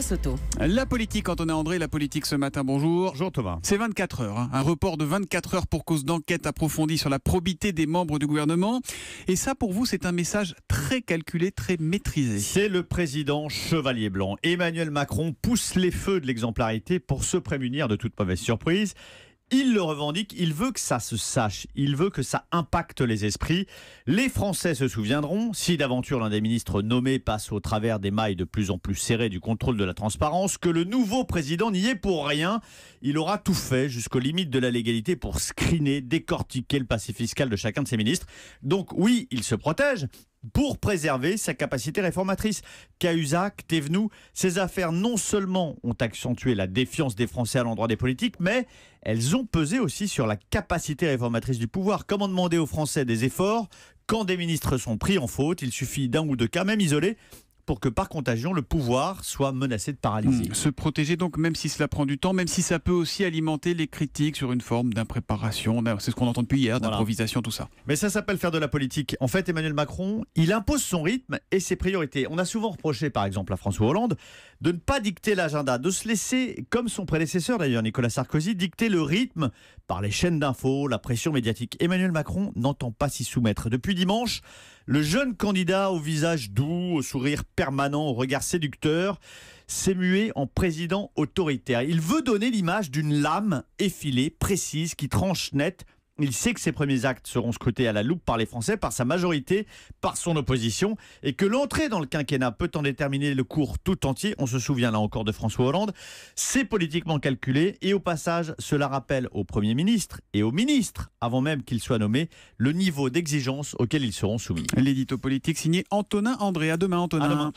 Soto. La politique, Antonin André, la politique ce matin, bonjour. Bonjour Thomas. C'est 24 heures, un report de 24 heures pour cause d'enquête approfondie sur la probité des membres du gouvernement. Et ça, pour vous, c'est un message très calculé, très maîtrisé. C'est le président Chevalier Blanc. Emmanuel Macron pousse les feux de l'exemplarité pour se prémunir de toute mauvaise surprise. Il le revendique, il veut que ça se sache, il veut que ça impacte les esprits. Les Français se souviendront, si d'aventure l'un des ministres nommés passe au travers des mailles de plus en plus serrées du contrôle de la transparence, que le nouveau président n'y est pour rien. Il aura tout fait jusqu'aux limites de la légalité pour screener, décortiquer le passé fiscal de chacun de ses ministres. Donc oui, il se protège pour préserver sa capacité réformatrice. Cahuzac, Thévenoud, ces affaires non seulement ont accentué la défiance des Français à l'endroit des politiques, mais elles ont pesé aussi sur la capacité réformatrice du pouvoir. Comment demander aux Français des efforts quand des ministres sont pris en faute? Il suffit d'un ou deux cas, même isolés, pour que par contagion, le pouvoir soit menacé de paralysie. Se protéger donc, même si cela prend du temps, même si ça peut aussi alimenter les critiques sur une forme d'impréparation. C'est ce qu'on entend depuis hier, d'improvisation, tout ça. Mais ça s'appelle faire de la politique. En fait, Emmanuel Macron, il impose son rythme et ses priorités. On a souvent reproché, par exemple, à François Hollande de ne pas dicter l'agenda, de se laisser, comme son prédécesseur d'ailleurs, Nicolas Sarkozy, dicter le rythme par les chaînes d'infos, la pression médiatique. Emmanuel Macron n'entend pas s'y soumettre. Depuis dimanche, le jeune candidat au visage doux, au sourire permanent, au regard séducteur, s'est mué en président autoritaire. Il veut donner l'image d'une lame effilée, précise, qui tranche net. Il sait que ses premiers actes seront scrutés à la loupe par les Français, par sa majorité, par son opposition, et que l'entrée dans le quinquennat peut en déterminer le cours tout entier. On se souvient là encore de François Hollande. C'est politiquement calculé, et au passage, cela rappelle au Premier ministre et aux ministres, avant même qu'ils soient nommés, le niveau d'exigence auquel ils seront soumis. L'édito politique signé Antonin André. À demain, Antonin. À demain.